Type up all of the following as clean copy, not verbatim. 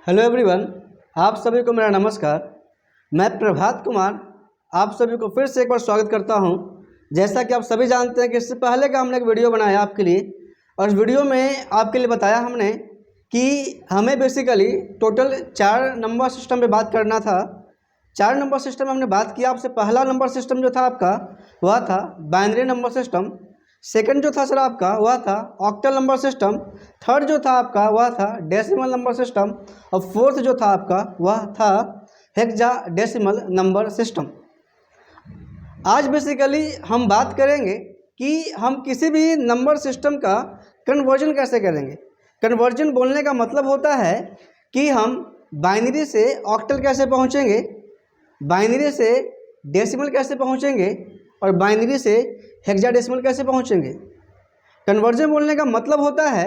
Hello everyone, आप सभी को मेरा नमस्कार। मैं प्रभात कुमार आप सभी को फिर से एक बार स्वागत करता हूं। जैसा कि आप सभी जानते हैं कि इससे पहले का हमने एक वीडियो बनाया आपके लिए, और इस वीडियो में आपके लिए बताया हमने कि हमें बेसिकली टोटल 4 नंबर सिस्टम पे बात करना था। 4 नंबर सिस्टम में हमने बात किया आपसे। पहला नंबर सिस्टम जो था आपका वह था बाइनरी नंबर सिस्टम। सेकंड जो था सर आपका वह था ऑक्टल नंबर सिस्टम। थर्ड जो था आपका वह था डेसिमल नंबर सिस्टम। और फोर्थ जो था आपका वह था हेक्साडेसिमल नंबर सिस्टम। आज बेसिकली हम बात करेंगे कि हम किसी भी नंबर सिस्टम का कन्वर्जन कैसे करेंगे। कन्वर्जन बोलने का मतलब होता है कि हम बाइनरी से ऑक्टल कैसे पहुंचेंगे, बाइनरी से डेसिमल कैसे पहुंचेंगे, और बाइनरी से हेक्साडेसिमल कैसे पहुंचेंगे। कन्वर्जन बोलने का मतलब होता है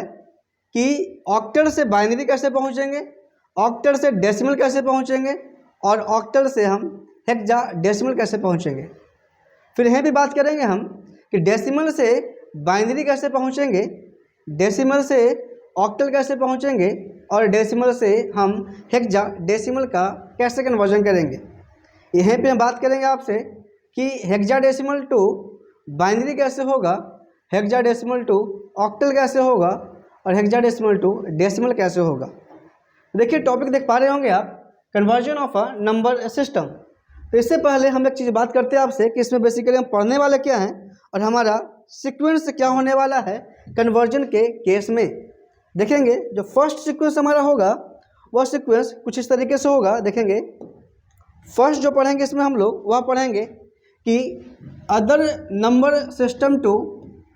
कि ऑक्टल से बाइनरी कैसे पहुंचेंगे, ऑक्टल से डेसिमल कैसे पहुंचेंगे, और ऑक्टल से हम हेक्साडेसिमल कैसे पहुंचेंगे। फिर यह भी बात करेंगे हम कि डेसिमल से बाइनरी कैसे पहुंचेंगे, डेसिमल से ऑक्टल कैसे पहुंचेंगे, और डेसिमल से हम हेक्साडेसिमल का कैसे कन्वर्जन करेंगे। यहीं पे हम बात करेंगे आपसे कि हेक्साडेसिमल टू बाइनरी कैसे होगा, हेक्साडेसिमल टू ऑक्टल कैसे होगा, और हेक्साडेसिमल टू डेसिमल कैसे होगा। देखिए टॉपिक देख पा रहे होंगे आप, conversion of a number system. तो इससे पहले हम एक चीज़ बात करते हैं आपसे कि इसमें बेसिकली हम पढ़ने वाले क्या हैं और हमारा सीक्वेंस क्या होने वाला है कन्वर्जन के केस में। देखेंगे जो फर्स्ट सीक्वेंस हमारा होगा वह सीक्वेंस कुछ इस तरीके से होगा। देखेंगे फर्स्ट जो पढ़ेंगे इसमें हम लोग वह पढ़ेंगे कि other number system to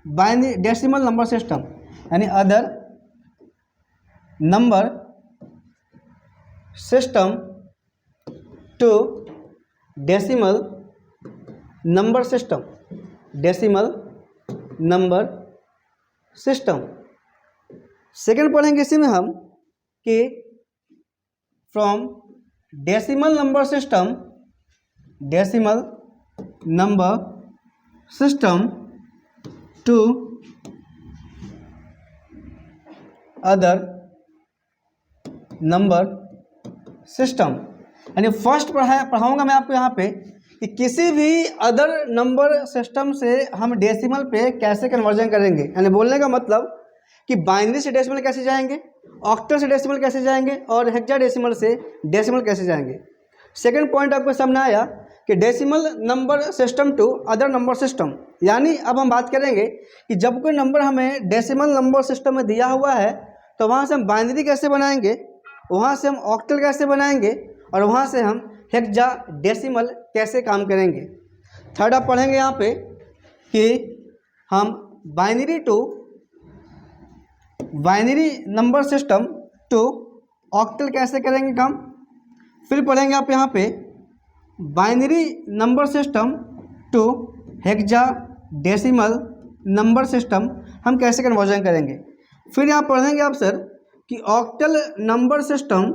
binary decimal number system, यानी other number system to decimal number system, decimal number system. Second पढ़ेंगे इसी में हम कि from decimal number system, decimal number system to other number system. यानी फर्स्ट पढ़ाऊंगा मैं आपको यहाँ पे कि किसी भी अदर नंबर सिस्टम से हम डेसिमल पे कैसे कन्वर्जन करेंगे। यानी बोलने का मतलब कि बाइनरी से डेसिमल कैसे जाएंगे, ऑक्टल से डेसिमल कैसे जाएंगे, और हेक्साडेसिमल से डेसिमल कैसे जाएंगे। सेकंड पॉइंट आपको सामने आया कि decimal number system to other number system. यानी अब हम बात करेंगे कि जब कोई नंबर हमें डेसिमल नंबर सिस्टम में दिया हुआ है तो वहाँ से हम बाइनरी कैसे बनाएंगे, वहाँ से हम ऑक्टल कैसे बनाएंगे, और वहाँ से हम हेक्साडेसिमल कैसे काम करेंगे। थर्ड आप पढ़ेंगे यहाँ पे कि हम binary number system to octal कैसे करेंगे काम। फिर पढ़ेंगे आप यहाँ पे binary number system to hexadecimal number system हम कैसे कन्वर्जन करेंगे। फिर यहाँ पढ़ेंगे आप सर कि octal number system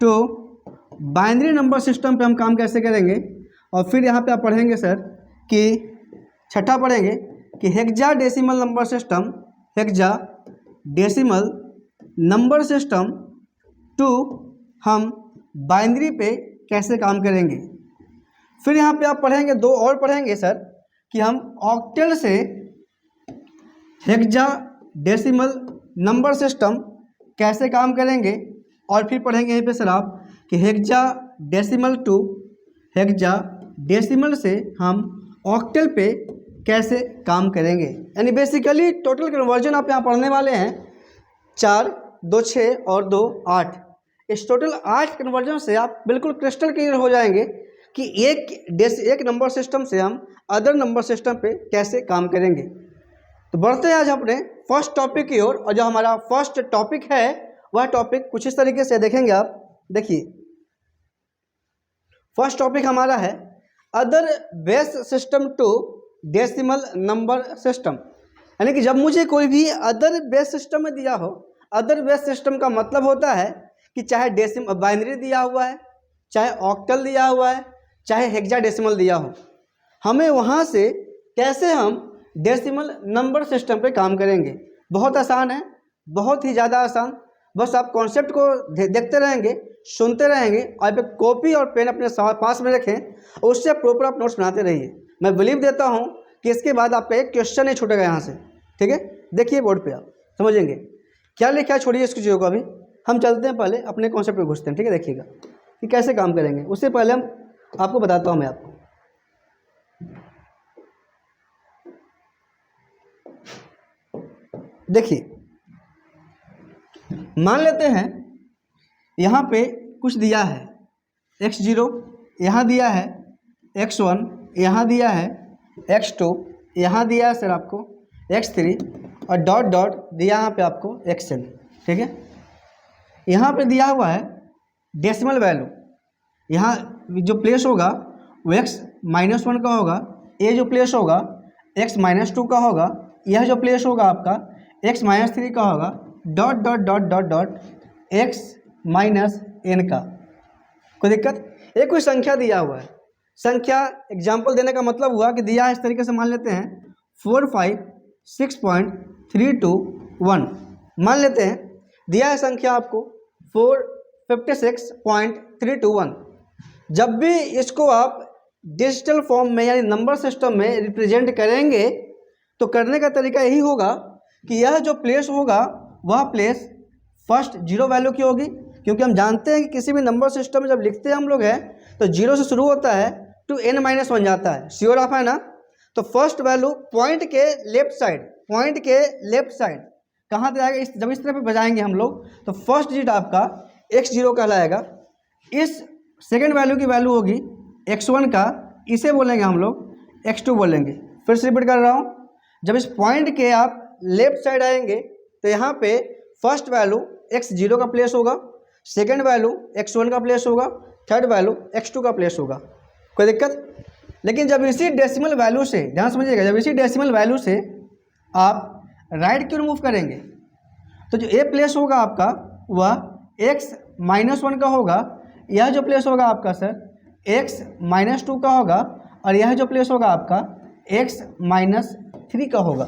to binary number system पे हम काम कैसे करेंगे। और फिर यहाँ पे आप पढ़ेंगे सर कि छठा पढ़ेंगे कि hexadecimal number system, hexadecimal number system to हम बाइनरी पे कैसे काम करेंगे। फिर यहाँ पे आप पढ़ेंगे दो और पढ़ेंगे सर कि हम ऑक्टल से हेक्साडेसिमल नंबर सिस्टम कैसे काम करेंगे। और फिर पढ़ेंगे यहीं पे सर आप कि हेक्साडेसिमल टू हेक्साडेसिमल से हम ऑक्टल पे कैसे काम करेंगे। यानी बेसिकली टोटल कन्वर्जन आप यहाँ पढ़ने वाले हैं 4, 2, 6 और 2, 8। इस टोटल 8 कन्वर्जन से आप बिल्कुल क्रिस्टल क्लियर हो जाएंगे कि एक नंबर सिस्टम से हम अदर नंबर सिस्टम पे कैसे काम करेंगे। तो बढ़ते हैं आज अपने फर्स्ट टॉपिक की ओर, और जो हमारा फर्स्ट टॉपिक है वह टॉपिक कुछ इस तरीके से देखेंगे आप। देखिए फर्स्ट टॉपिक हमारा है other base system to decimal number system. यानी कि जब मुझे कोई भी अदर बेस सिस्टम में दिया हो, अदर बेस सिस्टम का मतलब होता है कि चाहे बाइनरी दिया हुआ है, चाहे ऑक्टल दिया हुआ है, चाहे हेक्साडेसिमल दिया हो, हमें वहाँ से कैसे हम डेसिमल नंबर सिस्टम पे काम करेंगे। बहुत आसान है, बहुत ही ज़्यादा आसान। बस आप कॉन्सेप्ट को देखते रहेंगे, सुनते रहेंगे, और पे कॉपी और पेन अपने पास में रखें, उससे प्रॉपर आप नोट्स बनाते रहिए। मैं बिलीव देता हूँ कि इसके बाद आपका एक क्वेश्चन नहीं छूटेगा यहाँ से। ठीक है, देखिए बोर्ड पे आप समझेंगे क्या लिखा है। छोड़िए इसकी चीज़ों को, अभी हम चलते हैं, पहले अपने कॉन्सेप्ट में घुसते हैं। ठीक है, देखिएगा कि कैसे काम करेंगे। उससे पहले हम आपको बताता हूँ, मैं आपको देखिए, मान लेते हैं यहाँ पे कुछ दिया है, x0 यहाँ दिया है, x1 यहाँ दिया है, x2 यहाँ दिया है सर आपको, x3 और डॉट डॉट दिया यहाँ पे आपको xn। ठीक है, यहाँ पे दिया हुआ है डेसिमल वैल्यू, यहाँ जो प्लेस होगा वो x-1 का होगा, ये जो प्लेस होगा x-2 का होगा, यह जो प्लेस होगा आपका x-3 का होगा, dot dot dot dot dot x-n का। कोई दिक्कत? ये कोई संख्या दिया हुआ है, संख्या एग्जाम्पल देने का मतलब हुआ कि दिया है इस तरीके से, मान लेते हैं 456.321 मान लेते हैं, दिया है संख्या आपको 456.321। जब भी इसको आप डिजिटल फॉर्म में यानी नंबर सिस्टम में रिप्रेजेंट करेंगे तो करने का तरीका यही होगा कि यह जो प्लेस होगा वह प्लेस फर्स्ट जीरो वैल्यू की होगी, क्योंकि हम जानते हैं कि किसी भी नंबर सिस्टम में जब लिखते हैं हम लोग हैं तो जीरो से शुरू होता है टू n-1 जाता है। श्योर आप है ना? तो फर्स्ट वैल्यू पॉइंट के लेफ्ट साइड कहाँ पे आएगा? जब इस तरह पे बजाएंगे हम लोग तो फर्स्ट डिजिट आपका x0 कहलाएगा। इस सेकेंड वैल्यू की वैल्यू होगी x1 का, इसे बोलेंगे हम लोग x2 बोलेंगे। फिर से रिपीट कर रहा हूँ, जब इस पॉइंट के आप लेफ्ट साइड आएंगे तो यहाँ पे फर्स्ट वैल्यू x0 का प्लेस होगा, सेकेंड वैल्यू x1 का प्लेस होगा, थर्ड वैल्यू x2 का प्लेस होगा। कोई दिक्कत? लेकिन जब इसी डेसिमल वैल्यू से, ध्यान समझिएगा, जब इसी डेसिमल वैल्यू से आप राइट की ओर मूव करेंगे तो जो ए प्लेस होगा आपका वह x-1 का होगा, यह जो प्लेस होगा आपका सर x-2 का होगा, और यह जो प्लेस होगा आपका x-3 का होगा।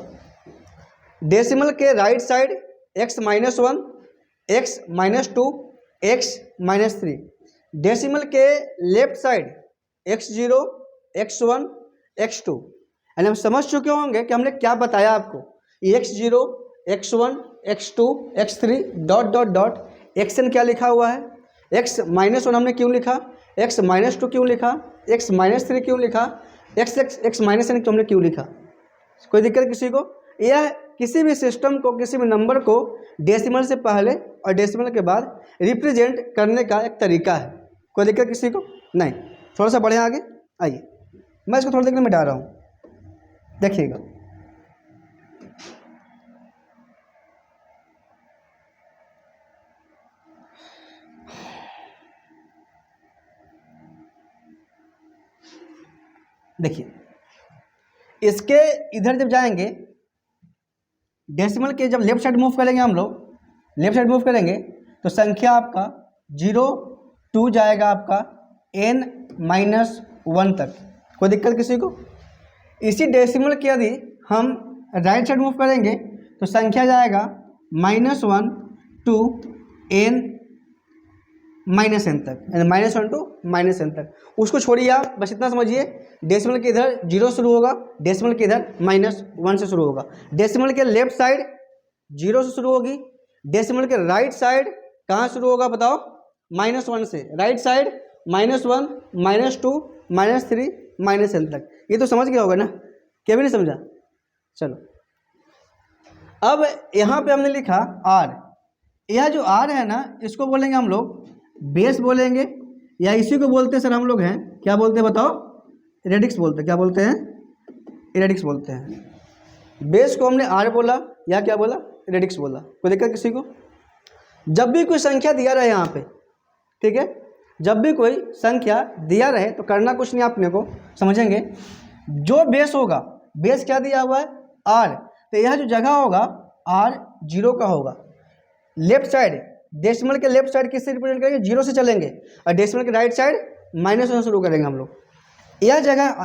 डेसिमल के right side x-1, x-2, x-3। Decimal के left side x0, x1, x2। यानी हम समझ चुके होंगे कि हमने क्या बताया आपको। x0, x1, x2, x3 dot dot dot xn क्या लिखा हुआ है, x-1 हमने क्यों लिखा, x-2 क्यों लिखा, x-3 क्यों लिखा, x-n हमने क्यों लिखा। कोई दिक्कत किसी को? यह किसी भी सिस्टम को, किसी भी नंबर को डेसिमल से पहले और डेसिमल के बाद रिप्रेजेंट करने का एक तरीका है। कोई दिक्कत किसी को? नहीं। थोड़ा सा बढ़े आगे आइए, मैं इसको थोड़ा देर में मिटा रहा हूँ, देखिएगा। देखिए, इसके इधर जब जाएंगे, डेसिमल के जब लेफ्ट साइड मूव करेंगे हम लोग, लेफ्ट साइड मूव करेंगे तो संख्या आपका 0 2 जाएगा आपका n-1 तक। कोई दिक्कत किसी को? इसी डेसिमल के यदि हम राइट साइड मूव करेंगे तो संख्या जाएगा -1 to n-n तक, यानी -1 to -n तक। उसको छोड़िए आप, बस इतना समझिए, डेसिमल के इधर 0 शुरू होगा, डेसिमल के इधर -1 से शुरू होगा। डेसिमल के लेफ्ट साइड 0 से शुरू होगी, डेसिमल के राइट साइड कहाँ शुरू होगा बताओ? -1 से। राइट साइड -1, -2, -3, -n तक। ये तो समझ गया होगा ना? क्या भी नहीं समझा? चलो, अब यहाँ पे हमने लिखा r। यह जो r है ना, इसको बोलेंगे हम लोग बेस बोलेंगे, या इसी को बोलते हैं सर हम लोग हैं, क्या बोलते हैं बताओ? रेडिक्स बोलते हैं। क्या बोलते हैं? रेडिक्स बोलते हैं। बेस को हमने r बोला या क्या बोला? रेडिक्स बोला। कोई दिक्कत किसी को? जब भी कोई संख्या दिया रहे यहाँ पे, ठीक है, जब भी कोई संख्या दिया रहे तो करना कुछ नहीं, आपने को समझेंगे। जो बेस होगा, बेस क्या दिया हुआ है? r। तो यह जो जगह होगा r0 का होगा। लेफ्ट साइड, डेसिमल के लेफ्ट साइड किससे रिप्रेजेंट करेंगे? 0 से चलेंगे, और डेसिमल के राइट साइड -1 से शुरू करेंगे हम लोग। यह जगह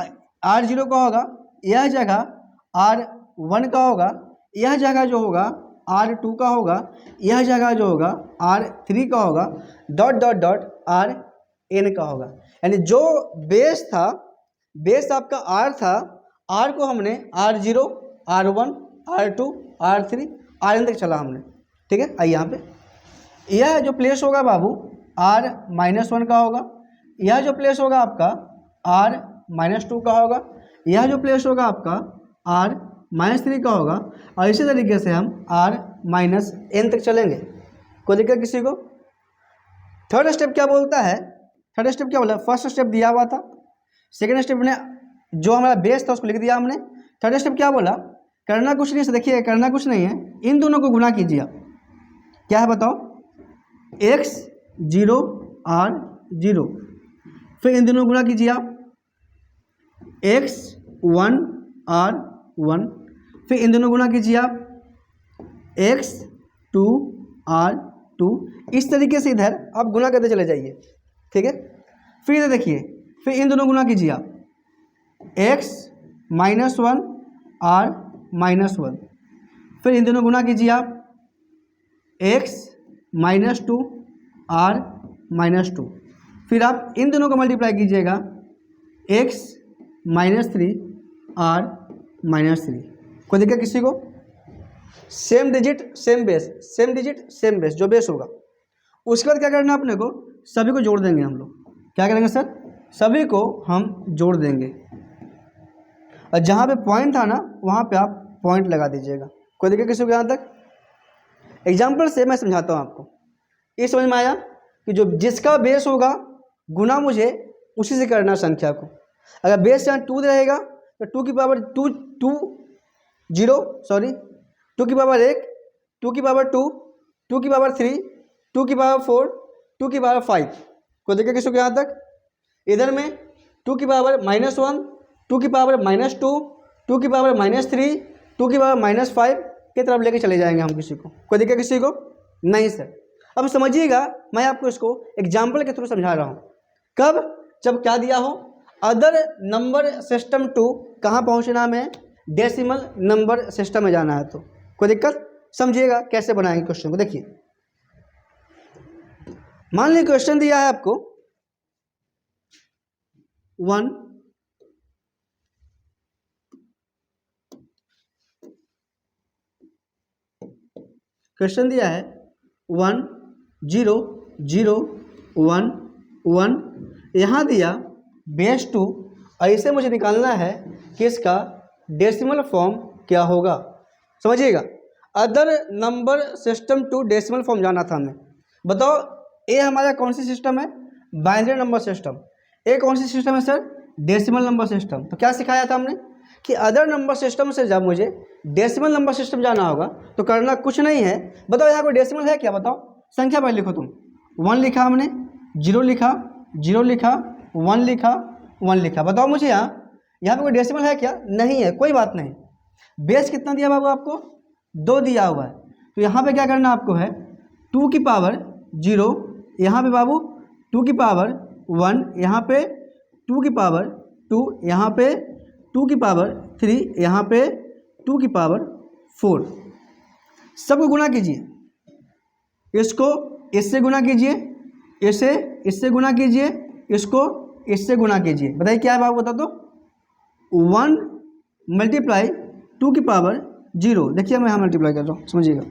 r0 का होगा, यह जगह r1 का होगा, यह जगह जो होगा R2 का होगा, यह जगह जो होगा R3 का होगा, डॉट डॉट डॉट Rn का होगा। यानी जो बेस था, बेस आपका R था, R को हमने R0, R1, R2, R3, Rn तक चला हमने, ठीक है। आइए यहाँ पे यह जो प्लेस होगा बाबू R-1 का होगा, यह जो प्लेस होगा आपका R-2 का होगा, यह जो प्लेस होगा आपका R-3 का होगा, और इसी तरीके से हम R-n तक चलेंगे। कोई दिक्कत किसी को? थर्ड स्टेप क्या बोलता है? थर्ड स्टेप क्या बोला? फर्स्ट स्टेप दिया हुआ था, सेकेंड स्टेप ने जो हमारा बेस था उसको लिख दिया हमने। थर्ड स्टेप क्या बोला? करना कुछ नहीं, देखिए करना कुछ नहीं है, इन दोनों को गुना कीजिए। क्या है बताओ? x0 R0, फिर इन दोनों गुना कीजिए आप, x1 R1, फिर इन दोनों गुना कीजिए आप, x2 R2। इस तरीके से इधर आप गुना करते चले जाइए, ठीक है। फिर इधर देखिए, फिर इन दोनों गुना कीजिए आप, x-1 R-1, फिर इन दोनों गुना कीजिए आप, x-2 R-2, फिर आप इन दोनों को मल्टीप्लाई कीजिएगा, x-3 R-3। कोई दिक्कत किसी को? Same digit same base, same digit same base, जो बेस होगा उसके बाद क्या करना है अपने को? सभी को जोड़ देंगे हम लोग। क्या करेंगे सर? सभी को हम जोड़ देंगे, और जहाँ पे पॉइंट था ना वहाँ पे आप पॉइंट लगा दीजिएगा। कोई दिक्कत किसी को? यहाँ तक एग्जाम्पल से मैं समझाता हूँ आपको। ये समझ में आया कि जो जिसका बेस होगा गुना मुझे उसी से करना संख्या को। अगर बेस यहाँ 2 रहेगा तो 2 की पावर 2 की पावर 1, 2 की पावर 2, 2 की पावर 3, 2 की पावर 4, 2 की पावर 5। कोई दिक्कत किसी को यहाँ तक? इधर में 2 की पावर -1, 2 की पावर -2, 2 की पावर -3, 2 की पावर -5 की तरफ लेके चले जाएंगे हम किसी को। कोई दिक्कत किसी को? नहीं सर। अब समझिएगा, मैं आपको इसको एग्जाम्पल के थ्रू समझा रहा हूँ। कब? जब क्या दिया हो, अदर नंबर सिस्टम टू कहाँ पहुँचना में? डेसिमल नंबर सिस्टम में जाना है। तो कोई दिक्कत? समझिएगा कैसे बनाएंगे क्वेश्चन को। देखिए, मान लीजिए क्वेश्चन दिया है आपको 1 क्वेश्चन दिया है 1 0 0 1 1, यहाँ दिया बेस 2, और इसे मुझे निकालना है कि इसका डेसिमल फॉर्म क्या होगा। समझिएगा, other number system to decimal form जाना था हमें। बताओ, ए हमारा कौन सी सिस्टम है? Binary number system. ए कौन सी सिस्टम है सर? Decimal number system. तो क्या सिखाया था हमने कि अदर नंबर सिस्टम से जब मुझे डेसिमल नंबर सिस्टम जाना होगा तो करना कुछ नहीं है। बताओ यहाँ कोई डेसिमल है क्या? बताओ, संख्या पहले लिखो तुम। 1 लिखा हमने, 0 लिखा, 0 लिखा, 1 लिखा, 1 लिखा। बताओ मुझे यहाँ पे कोई डेसिमल है क्या? नहीं है। कोई बात नहीं। बेस कितना दिया बाबू आपको? 2 दिया हुआ है। तो यहाँ पे क्या करना आपको है? 2 की पावर 0, यहाँ पे बाबू 2 की पावर 1, यहाँ पे 2 की पावर 2, यहाँ पे 2 की पावर 3, यहाँ पे 2 की पावर 4। सबको गुना कीजिए, इसको इससे गुना कीजिए, इसे इससे गुना कीजिए, इसको इससे गुना कीजिए। बताइए क्या है बाबू? बता दो। 1 मल्टीप्लाई 2 की पावर 0। देखिए मैं यहाँ मल्टीप्लाई कर रहा हूँ, समझिएगा।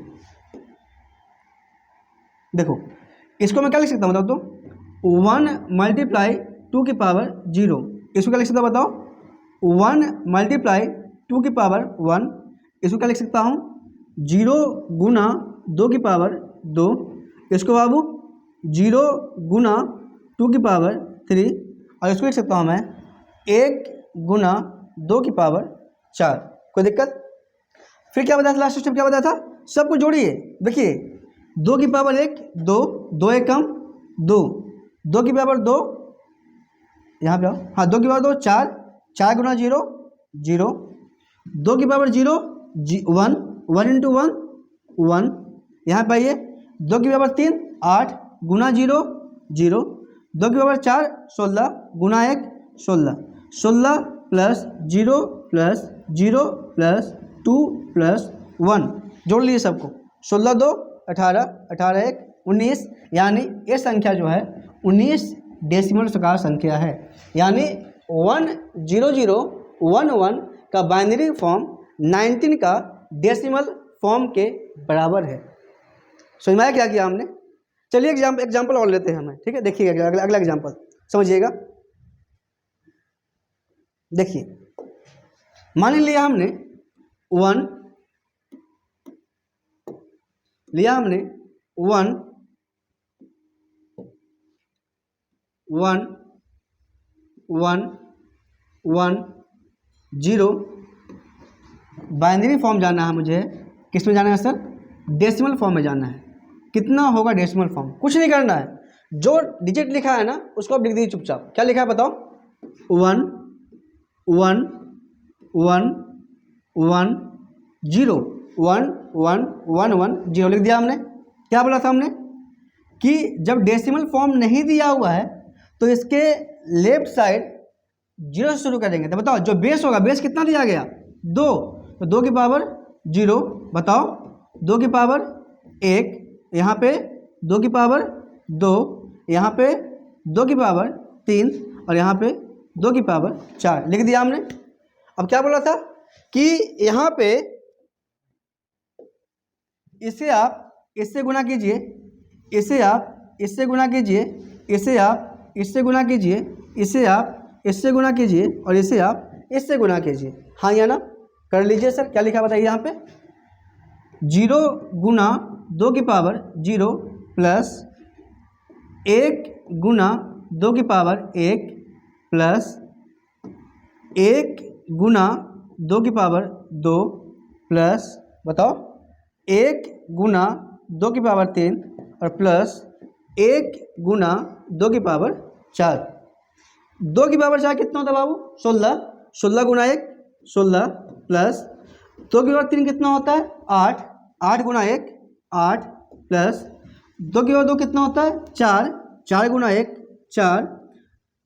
देखो, इसको मैं क्या लिख सकता हूँ? बताओ तो 1 मल्टीप्लाई 2 की पावर 0। इसको क्या लिख सकता हूँ? बताओ। 1 मल्टीप्लाई 2 की पावर 1। इसको क्या लिख सकता हूँ? 0 गुना 2 की पावर 2। इसको बाबू 0 गुना 2 की पावर 3, और इसको लिख सकता हूँ मैं 1 गुना 2 की पावर 4। कोई दिक्कत? फिर क्या बताया था? लास्ट स्टेप क्या बताया था? सबको जोड़िए। देखिए, 2 की पावर 1 2, 2 एक कम 2, 2 की पावर 2, यहाँ पे आओ, हाँ 2 की पावर 2 4, 4 गुना 0 0, 2 की पावर 0 1, 1 इंटू 1 1, यहाँ पे आइए 2 की पावर 3 8 गुना 0 0, 2 की पावर 4 16 गुना 1 16, 16 प्लस 0 प्लस 0 प्लस 2 प्लस 1। जोड़ लीजिए सबको। 16 2 18, 18 1 19, यानी ये संख्या जो है 19 डेसिमल प्रकार संख्या है। यानी 10011 का बाइनरी फॉर्म 19 का डेसिमल फॉर्म के बराबर है। समझ में आया क्या किया हमने? चलिए एग्जाम्पल और लेते हैं हमें, ठीक है। देखिएगा अगला एग्जाम्पल समझिएगा। देखिए, मान लिया हमने 1 1 1 1 0 बाइनरी फॉर्म जाना है मुझे। किस में जाना है सर? डेसिमल फॉर्म में जाना है। कितना होगा डेसिमल फॉर्म? कुछ नहीं करना है, जो डिजिट लिखा है ना उसको आप लिख दीजिए चुपचाप। क्या लिखा है बताओ? 1 1 1 1 0 1 1 1 1 0 लिख दिया हमने। क्या बोला था हमने कि जब डेसिमल फॉर्म नहीं दिया हुआ है तो इसके लेफ्ट साइड 0 से शुरू करेंगे। तो बताओ जो बेस होगा, बेस कितना दिया गया? 2, तो 2 की पावर 0। बताओ 2 की पावर 1, यहाँ पे 2 की पावर 2, यहाँ पे 2 की पावर 3 और यहाँ पे 2 की पावर 4 लिख दिया हमने। अब क्या बोला था कि यहाँ पे इसे आप इससे गुणा कीजिए, इसे आप इससे गुणा कीजिए, इसे आप इससे गुणा कीजिए, इसे आप इससे गुणा कीजिए और इसे आप इससे गुणा कीजिए। हाँ या ना? कर लीजिए सर। क्या लिखा बताइए यहाँ पे? 0 गुना 2 की पावर 0 प्लस 1 गुना 2 की पावर 1 प्लस 1 गुना 2 की पावर 2 प्लस बताओ 1 गुना 2 की पावर 3 और प्लस 1 गुना 2 की पावर 4। 2 की पावर 4 कितना होता है बाबू? 16। 16 गुना 1 16 प्लस 2 की पावर 3 कितना होता है? 8। 8 गुना 1 8 प्लस 2 की पावर 2 कितना होता है? 4। 4 गुना 1 4।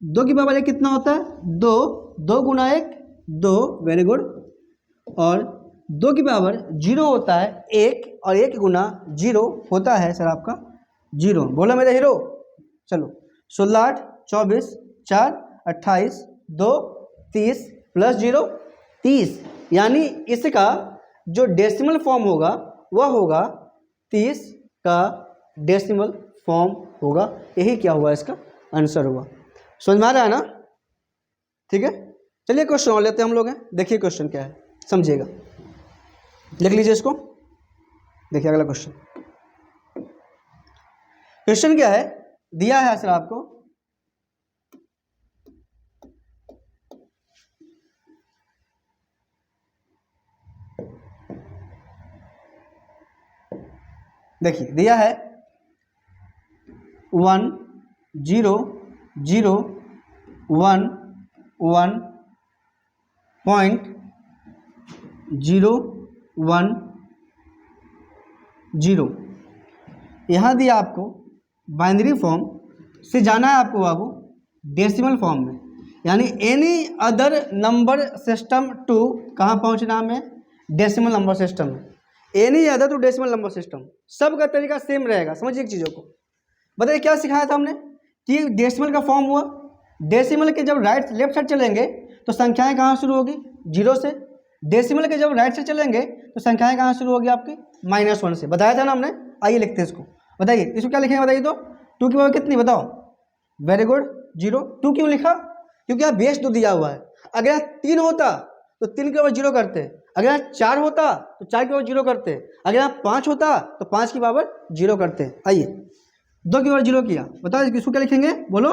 2 की पावर 1 कितना होता है? 2। 2 गुना 1 2, वेरी गुड। और 2 की पावर 0 होता है 1 और 1 गुना 0 होता है सर आपका 0। बोलो मेरे हीरो। चलो 16 8 24 4 28 2 30 प्लस 0 30, यानी इसका जो डेसिमल फॉर्म होगा वह होगा 30 का डेसिमल फॉर्म होगा। यही क्या हुआ? इसका आंसर हुआ। समझ में आ रहा है ना? ठीक है, चलिए क्वेश्चन और लेते हैं हम लोग हैं। देखिए क्वेश्चन क्या है, समझिएगा, लिख लीजिए इसको। देखिए अगला क्वेश्चन। क्वेश्चन क्या है दिया है सर आपको, देखिए दिया है 1 0 0 1 1 पॉइंट 0 1 0। यहाँ दिया आपको बाइनरी फॉर्म से जाना है आपको बाबू डेसिमल फॉर्म में, यानी any other number system to कहाँ पहुँचना हमें? डेसिमल नंबर सिस्टम में। Any other to decimal number system, सबका तरीका सेम रहेगा। समझिए चीज़ों को। बताइए क्या सिखाया था हमने कि डेसिमल का फॉर्म हुआ। डेसिमल के जब राइट लेफ्ट साइड चलेंगे तो संख्याएं कहाँ शुरू होगी? 0 से। डेसिमल के जब राइट साइड चलेंगे तो संख्याएं कहाँ शुरू होगी आपकी? -1 से। बताया था ना हमने। आइए लिखते हैं इसको। बताइए इसको क्या लिखेंगे बताइए तो? 2 की पावर कितनी बताओ? Very good 0। 2 क्यों लिखा? क्योंकि यहाँ बेस 2 दिया हुआ है। अगर यहाँ 3 होता तो 3 की पावर 0 करते, अगर यहाँ 4 होता तो 4 की पावर 0 करते, अगर यहाँ 5 होता तो 5 की पावर 0 करते। आइए 2 की पावर 0 किया, बताओ इसको क्या लिखेंगे? बोलो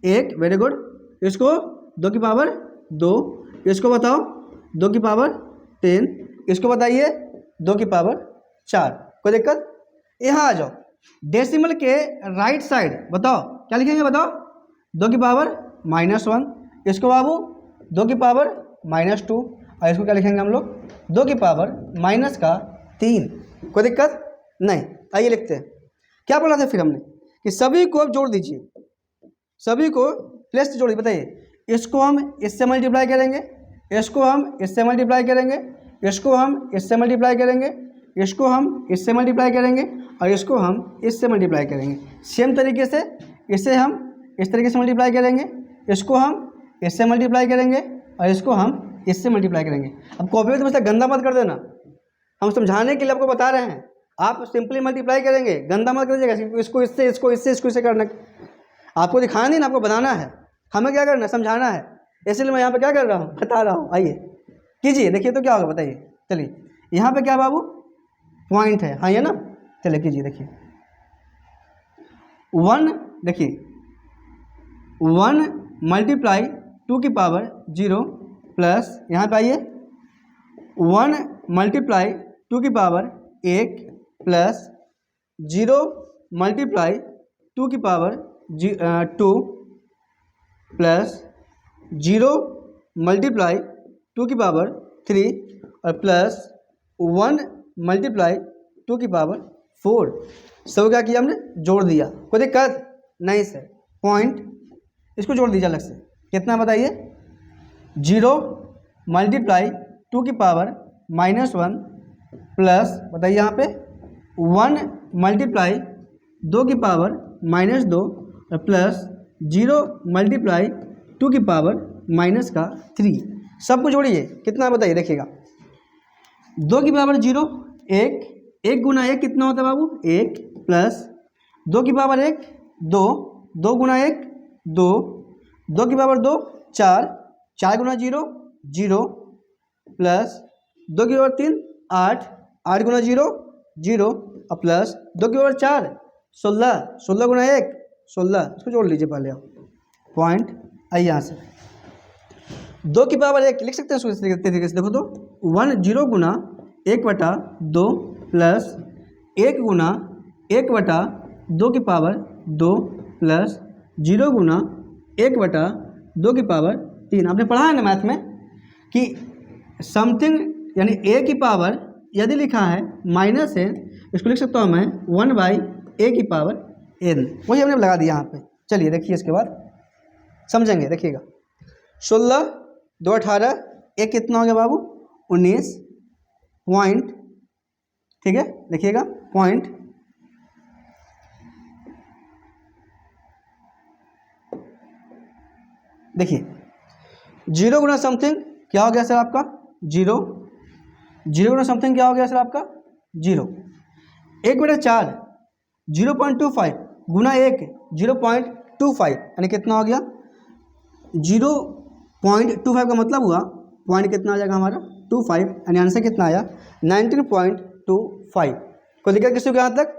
1, वेरी गुड। इसको 2 की पावर 2, इसको बताओ 2 की पावर 3, इसको बताइए 2 की पावर 4। कोई दिक्कत? यहाँ आ जाओ डेसिमल के राइट साइड, बताओ क्या लिखेंगे? बताओ 2 की पावर -1, इसको बाबू 2 की पावर -2 और इसको क्या लिखेंगे हम लोग? 2 की पावर -3। कोई दिक्कत नहीं। आइए लिखते हैं। क्या बोला था फिर हमने कि सभी को जोड़ दीजिए, सभी को प्लस से जोड़िए। बताइए इसको हम इससे मल्टीप्लाई करेंगे, इसको हम इससे मल्टीप्लाई करेंगे, इसको हम इससे मल्टीप्लाई करेंगे, इसको हम इससे मल्टीप्लाई करेंगे और इसको हम इससे मल्टीप्लाई करेंगे। सेम तरीके से इसे हम इस तरीके से मल्टीप्लाई करेंगे, इसको हम इससे मल्टीप्लाई करेंगे और इसको हम इससे मल्टीप्लाई करेंगे। अब कॉपी में तो मुझसे गंदा मत कर देना, हम समझाने के लिए आपको बता रहे हैं। आप सिंपली मल्टीप्लाई करेंगे, गंदा मत करिएगा। इसको इससे, इसको इससे, इसको इससे करना आपको दिखाना नहीं ना, आपको बनाना है। हमें क्या करना है, समझाना है। इसलिए मैं यहाँ पे क्या कर रहा हूँ, बता रहा हूँ। आइए कीजिए, देखिए तो क्या होगा बताइए। चलिए यहाँ पे क्या बाबू पॉइंट है, हाँ ये ना। चलिए कीजिए, देखिए 1, देखिए 1 मल्टीप्लाई 2 की पावर 0 प्लस यहाँ पे आइए 1 मल्टीप्लाई 2 की पावर 1 प्लस 0 मल्टीप्लाई 2 की पावर 2 प्लस 0 मल्टीप्लाई 2 की पावर 3 और प्लस 1 मल्टीप्लाई 2 की पावर 4। सब क्या किया हमने, जोड़ दिया। कोई दिक्कत नहीं सर, पॉइंट इसको जोड़ दीजिए अलग से। कितना बताइए, 0 मल्टीप्लाई 2 की पावर -1 प्लस बताइए यहाँ पे 1 मल्टीप्लाई 2 की पावर -2 और प्लस 0 मल्टीप्लाई 2 की पावर -3। सबको जोड़िए, कितना बताइए, देखिएगा 2 की पावर 0 1, 1 गुना 1 कितना होता है बाबू 1 प्लस 2 की पावर 1 2, 2 गुना 1 2, 2 की पावर 2 4, 4 गुना 0 0 प्लस 2 की पावर 3 8, 8 गुना 0 0 और प्लस 2 की पावर 4 16, 16 गुना 1 16। इसको जोड़ लीजिए पहले आप, पॉइंट। आइए यहाँ से 2 की पावर 1 लिख सकते हैं इस तरीके से। देखो तो 1 0 गुना 1/2 प्लस 1 गुना 1/2 की पावर 2 प्लस 0 गुना 1/2 की पावर 3। आपने पढ़ा है ना मैथ में कि समथिंग यानी a की पावर यदि लिखा है -n, इसको लिख सकता हूँ मैं 1/a की पावर n। वही हमने लगा दिया यहाँ पे। चलिए देखिए इसके बाद समझेंगे, देखिएगा 16 2 18 1 कितना हो गया बाबू 19 पॉइंट, ठीक है। देखिएगा पॉइंट, देखिए 0 गुना समथिंग क्या हो गया सर आपका 0, 0 गुना समथिंग क्या हो गया सर आपका 0। 1/4 0.25 गुना 1 0.25 यानी कितना हो गया 0.25 का मतलब हुआ पॉइंट कितना आ जाएगा हमारा 25, यानी आंसर कितना आया 19.25। कोई दिक्कत किसी को यहाँ तक?